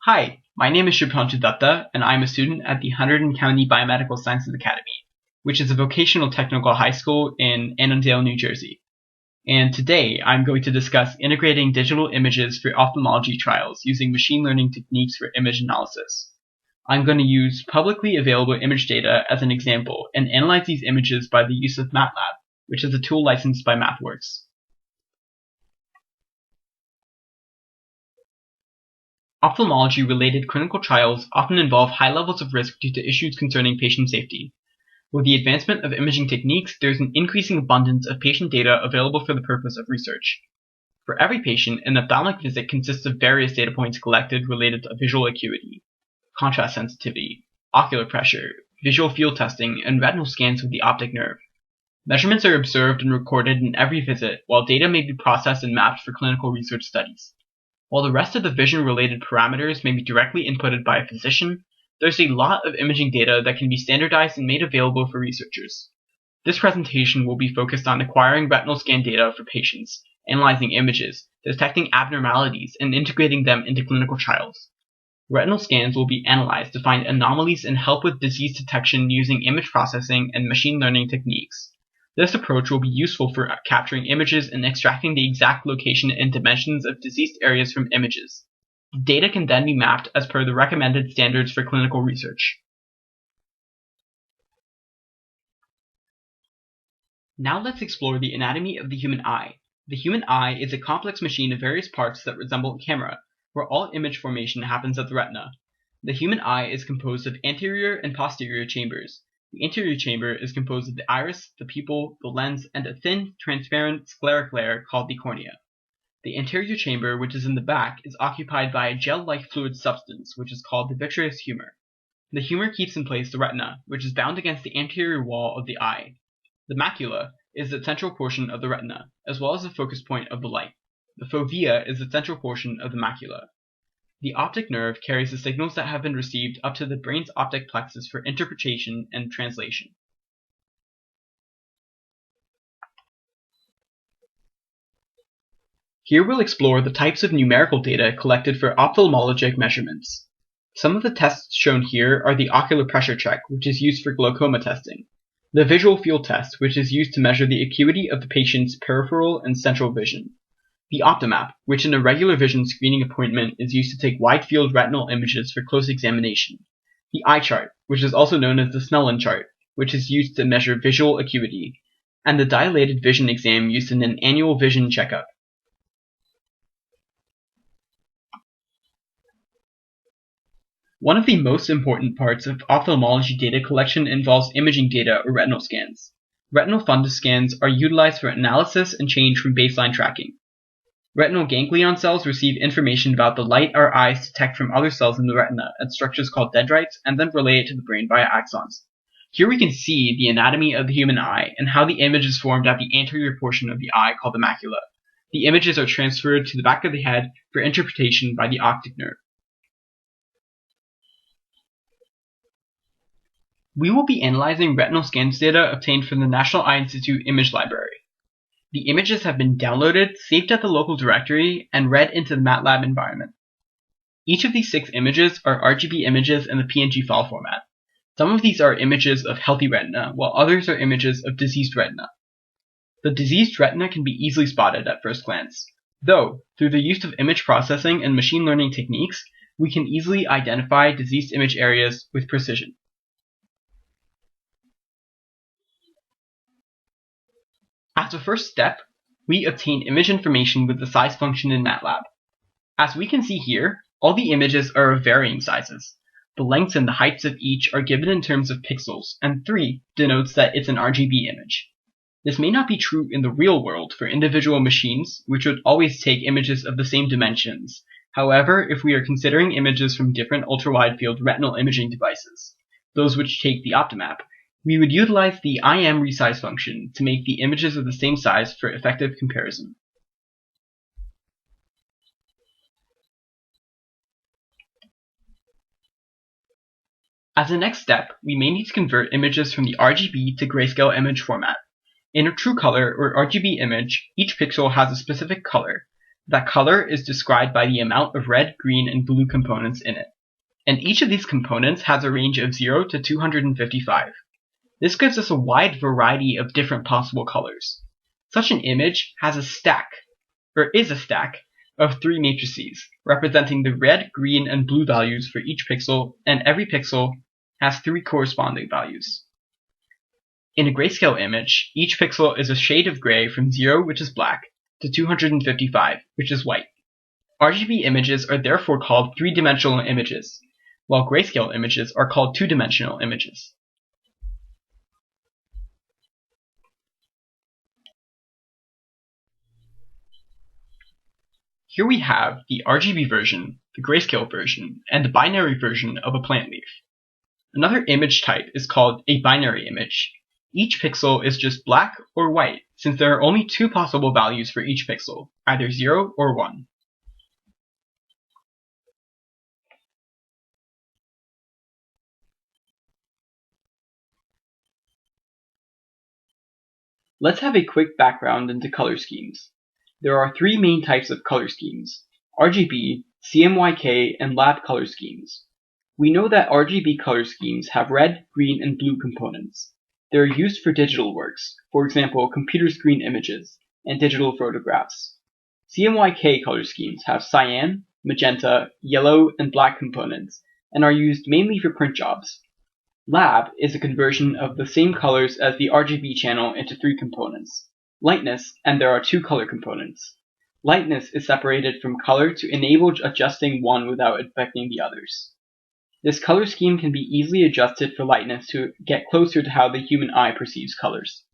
Hi, my name is Shubhranshu Dutta, and I'm a student at the Hunterdon County Biomedical Sciences Academy, which is a vocational technical high school in Annandale, New Jersey. And today, I'm going to discuss integrating digital images for ophthalmology trials using machine learning techniques for image analysis. I'm going to use publicly available image data as an example and analyze these images by the use of MATLAB, which is a tool licensed by MathWorks. Ophthalmology-related clinical trials often involve high levels of risk due to issues concerning patient safety. With the advancement of imaging techniques, there is an increasing abundance of patient data available for the purpose of research. For every patient, an ophthalmic visit consists of various data points collected related to visual acuity, contrast sensitivity, ocular pressure, visual field testing, and retinal scans with the optic nerve. Measurements are observed and recorded in every visit, while data may be processed and mapped for clinical research studies. While the rest of the vision-related parameters may be directly inputted by a physician, there's a lot of imaging data that can be standardized and made available for researchers. This presentation will be focused on acquiring retinal scan data for patients, analyzing images, detecting abnormalities, and integrating them into clinical trials. Retinal scans will be analyzed to find anomalies and help with disease detection using image processing and machine learning techniques. This approach will be useful for capturing images and extracting the exact location and dimensions of diseased areas from images. The data can then be mapped as per the recommended standards for clinical research. Now let's explore the anatomy of the human eye. The human eye is a complex machine of various parts that resemble a camera, where all image formation happens at the retina. The human eye is composed of anterior and posterior chambers. The anterior chamber is composed of the iris, the pupil, the lens, and a thin, transparent, scleric layer called the cornea. The anterior chamber, which is in the back, is occupied by a gel-like fluid substance, which is called the vitreous humor. The humor keeps in place the retina, which is bound against the anterior wall of the eye. The macula is the central portion of the retina, as well as the focus point of the light. The fovea is the central portion of the macula. The optic nerve carries the signals that have been received up to the brain's optic plexus for interpretation and translation. Here we'll explore the types of numerical data collected for ophthalmologic measurements. Some of the tests shown here are the ocular pressure check, which is used for glaucoma testing, the visual field test, which is used to measure the acuity of the patient's peripheral and central vision, the OptiMap, which in a regular vision screening appointment is used to take wide-field retinal images for close examination, the eye chart, which is also known as the Snellen chart, which is used to measure visual acuity, and the dilated vision exam used in an annual vision checkup. One of the most important parts of ophthalmology data collection involves imaging data or retinal scans. Retinal fundus scans are utilized for analysis and change from baseline tracking. Retinal ganglion cells receive information about the light our eyes detect from other cells in the retina at structures called dendrites and then relay it to the brain via axons. Here we can see the anatomy of the human eye and how the image is formed at the anterior portion of the eye called the macula. The images are transferred to the back of the head for interpretation by the optic nerve. We will be analyzing retinal scans data obtained from the National Eye Institute Image Library. The images have been downloaded, saved at the local directory, and read into the MATLAB environment. Each of these 6 images are RGB images in the PNG file format. Some of these are images of healthy retina, while others are images of diseased retina. The diseased retina can be easily spotted at first glance, though, through the use of image processing and machine learning techniques, we can easily identify diseased image areas with precision. As a first step, we obtain image information with the size function in MATLAB. As we can see here, all the images are of varying sizes. The lengths and the heights of each are given in terms of pixels, and 3 denotes that it's an RGB image. This may not be true in the real world for individual machines, which would always take images of the same dimensions. However, if we are considering images from different ultra-wide-field retinal imaging devices, those which take the OptiMap, we would utilize the IM resize function to make the images of the same size for effective comparison. As a next step, we may need to convert images from the RGB to grayscale image format. In a true color or RGB image, each pixel has a specific color. That color is described by the amount of red, green, and blue components in it, and each of these components has a range of 0 to 255. This gives us a wide variety of different possible colors. Such an image is a stack of 3 matrices, representing the red, green, and blue values for each pixel, and every pixel has 3 corresponding values. In a grayscale image, each pixel is a shade of gray from 0, which is black, to 255, which is white. RGB images are therefore called 3-dimensional images, while grayscale images are called 2-dimensional images. Here we have the RGB version, the grayscale version, and the binary version of a plant leaf. Another image type is called a binary image. Each pixel is just black or white, since there are only 2 possible values for each pixel, either 0 or 1. Let's have a quick background into color schemes. There are 3 main types of color schemes: RGB, CMYK, and lab color schemes. We know that RGB color schemes have red, green, and blue components. They are used for digital works, for example computer screen images, and digital photographs. CMYK color schemes have cyan, magenta, yellow, and black components, and are used mainly for print jobs. Lab is a conversion of the same colors as the RGB channel into 3 components: lightness, and there are 2 color components. Lightness is separated from color to enable adjusting one without affecting the others. This color scheme can be easily adjusted for lightness to get closer to how the human eye perceives colors.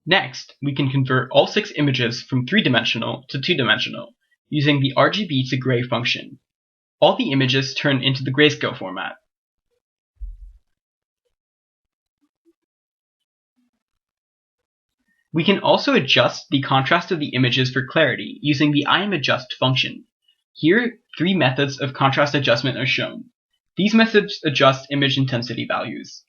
Next, we can convert all 6 images from 3-dimensional to 2-dimensional using the RGB to gray function. All the images turn into the grayscale format. We can also adjust the contrast of the images for clarity using the IMAdjust function. Here, 3 methods of contrast adjustment are shown. These methods adjust image intensity values.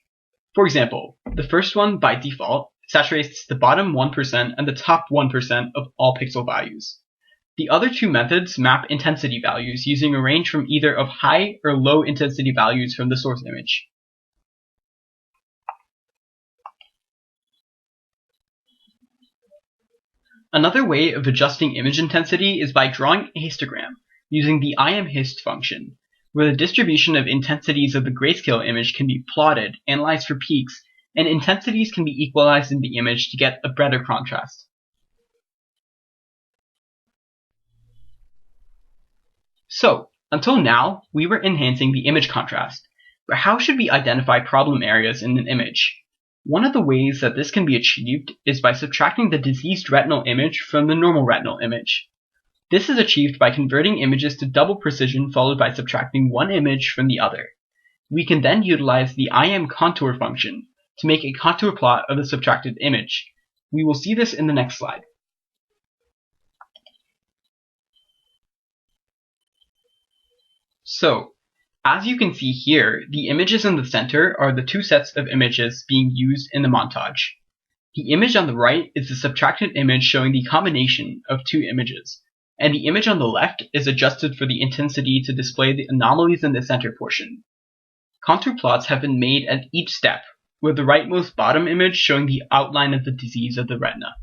For example, the first one, by default, saturates the bottom 1% and the top 1% of all pixel values. The other 2 methods map intensity values using a range from either of high or low intensity values from the source image. Another way of adjusting image intensity is by drawing a histogram using the IMHist function, where the distribution of intensities of the grayscale image can be plotted, analyzed for peaks, and intensities can be equalized in the image to get a better contrast. So, until now, we were enhancing the image contrast, but how should we identify problem areas in an image? One of the ways that this can be achieved is by subtracting the diseased retinal image from the normal retinal image. This is achieved by converting images to double precision followed by subtracting one image from the other. We can then utilize the IMContour function to make a contour plot of the subtracted image. We will see this in the next slide. So, as you can see here, the images in the center are the 2 sets of images being used in the montage. The image on the right is the subtracted image showing the combination of 2 images, and the image on the left is adjusted for the intensity to display the anomalies in the center portion. Contour plots have been made at each step, with the rightmost bottom image showing the outline of the disease of the retina.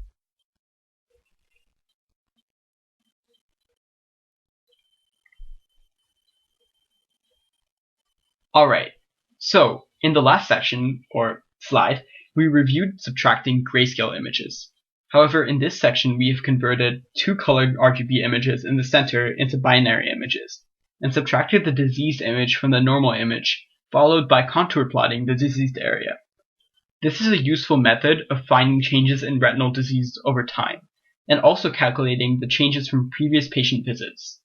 Alright, so in the last section, or slide, we reviewed subtracting grayscale images. However, in this section we have converted 2 colored RGB images in the center into binary images, and subtracted the diseased image from the normal image, followed by contour plotting the diseased area. This is a useful method of finding changes in retinal disease over time, and also calculating the changes from previous patient visits.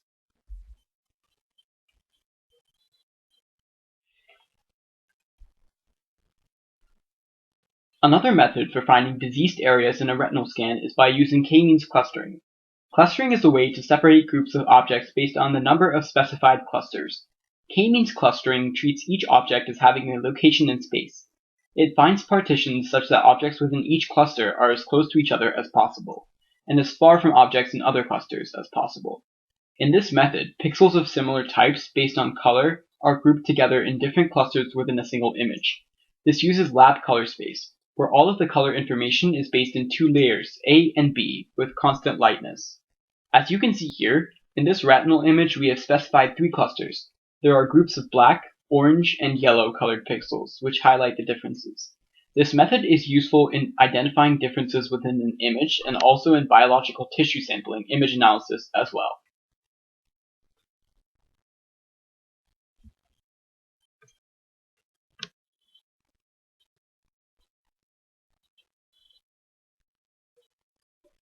Another method for finding diseased areas in a retinal scan is by using k-means clustering. Clustering is a way to separate groups of objects based on the number of specified clusters. K-means clustering treats each object as having a location in space. It finds partitions such that objects within each cluster are as close to each other as possible, and as far from objects in other clusters as possible. In this method, pixels of similar types based on color are grouped together in different clusters within a single image. This uses lab color space, where all of the color information is based in two layers, A and B, with constant lightness. As you can see here, in this retinal image we have specified three clusters. There are groups of black, orange, and yellow colored pixels, which highlight the differences. This method is useful in identifying differences within an image and also in biological tissue sampling image analysis as well.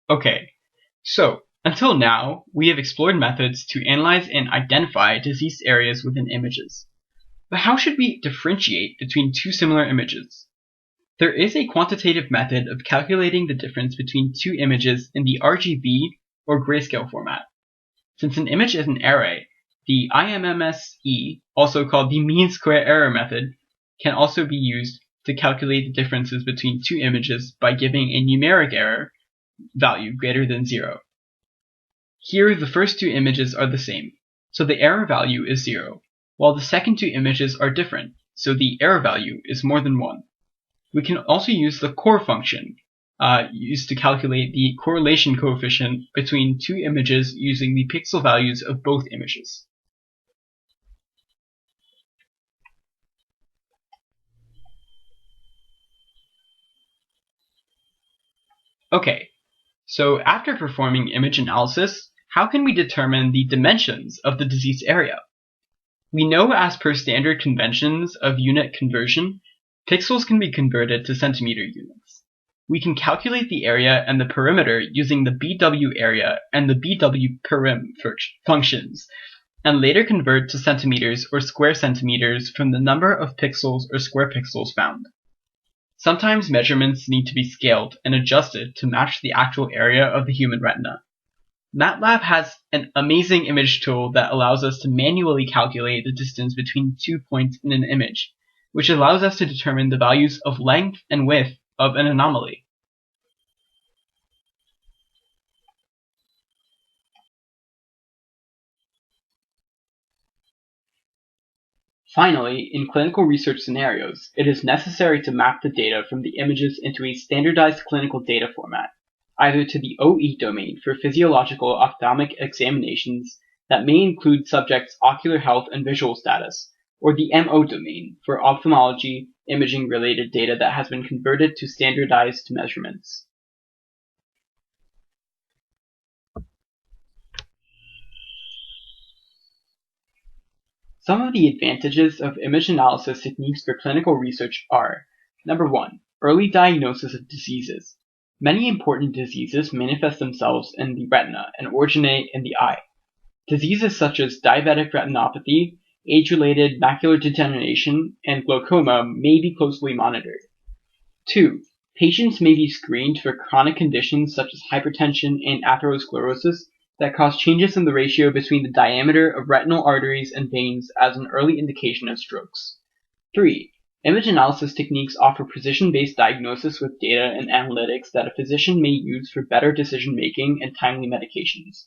Okay, so until now, we have explored methods to analyze and identify diseased areas within images. But how should we differentiate between two similar images? There is a quantitative method of calculating the difference between two images in the RGB or grayscale format. Since an image is an array, the IMMSE, also called the mean square error method, can also be used to calculate the differences between two images by giving a numeric error value greater than 0. Here the first two images are the same, so the error value is 0, while the second two images are different, so the error value is more than 1. We can also use the core function, used to calculate the correlation coefficient between two images using the pixel values of both images. Okay, so after performing image analysis, how can we determine the dimensions of the diseased area? We know as per standard conventions of unit conversion, pixels can be converted to centimeter units. We can calculate the area and the perimeter using the BW area and the BW perim functions, and later convert to centimeters or square centimeters from the number of pixels or square pixels found. Sometimes measurements need to be scaled and adjusted to match the actual area of the human retina. MATLAB has an amazing image tool that allows us to manually calculate the distance between 2 points in an image, which allows us to determine the values of length and width of an anomaly. Finally, in clinical research scenarios, it is necessary to map the data from the images into a standardized clinical data format, either to the OE domain for physiological ophthalmic examinations that may include subjects' ocular health and visual status, or the MO domain for ophthalmology imaging-related data that has been converted to standardized measurements. Some of the advantages of image analysis techniques for clinical research are: number 1, early diagnosis of diseases. Many important diseases manifest themselves in the retina and originate in the eye. Diseases such as diabetic retinopathy, age-related macular degeneration, and glaucoma may be closely monitored. 2. Patients may be screened for chronic conditions such as hypertension and atherosclerosis that cause changes in the ratio between the diameter of retinal arteries and veins as an early indication of strokes. 3. Image analysis techniques offer precision-based diagnosis with data and analytics that a physician may use for better decision-making and timely medications.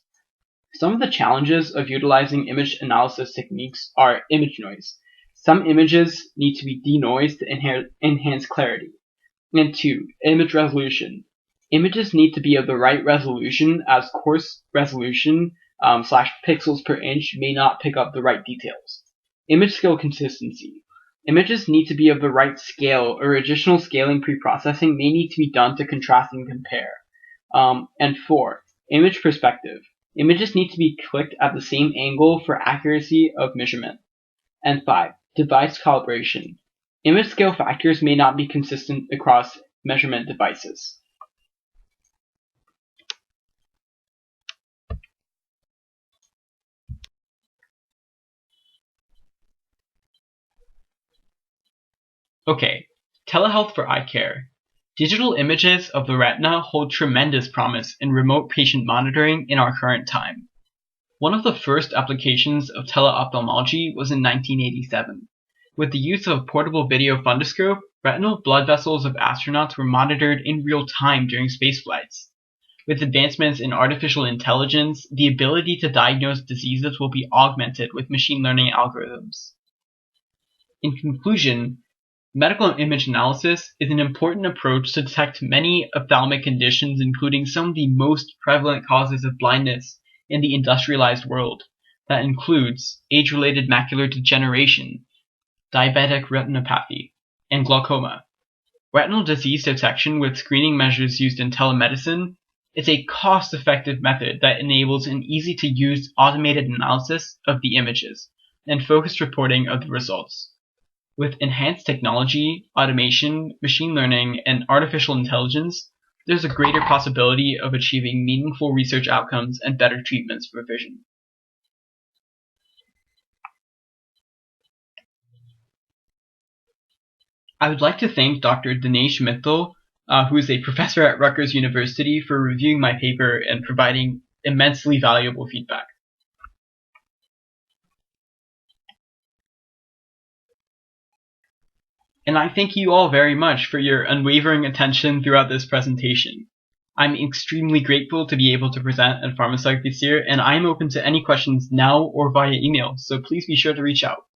Some of the challenges of utilizing image analysis techniques are image noise. Some images need to be denoised to enhance clarity. And 2. Image resolution. Images need to be of the right resolution, as coarse resolution / pixels per inch may not pick up the right details. Image scale consistency. Images need to be of the right scale, or additional scaling pre-processing may need to be done to contrast and compare. And 4. Image perspective. Images need to be clicked at the same angle for accuracy of measurement. And 5. Device calibration. Image scale factors may not be consistent across measurement devices. Okay, telehealth for eye care. Digital images of the retina hold tremendous promise in remote patient monitoring in our current time. One of the first applications of teleophthalmology was in 1987, with the use of a portable video fundoscope Retinal blood vessels of astronauts were monitored in real time during space flights. With advancements in artificial intelligence, the ability to diagnose diseases will be augmented with machine learning algorithms. In conclusion, medical image analysis is an important approach to detect many ophthalmic conditions, including some of the most prevalent causes of blindness in the industrialized world. That includes age-related macular degeneration, diabetic retinopathy, and glaucoma. Retinal disease detection with screening measures used in telemedicine is a cost-effective method that enables an easy-to-use automated analysis of the images and focused reporting of the results. With enhanced technology, automation, machine learning, and artificial intelligence, there's a greater possibility of achieving meaningful research outcomes and better treatments for vision. I would like to thank Dr. Dinesh Mittal, who is a professor at Rutgers University, for reviewing my paper and providing immensely valuable feedback. And I thank you all very much for your unwavering attention throughout this presentation. I'm extremely grateful to be able to present at PharmaPsych this year, and I'm open to any questions now or via email, so please be sure to reach out.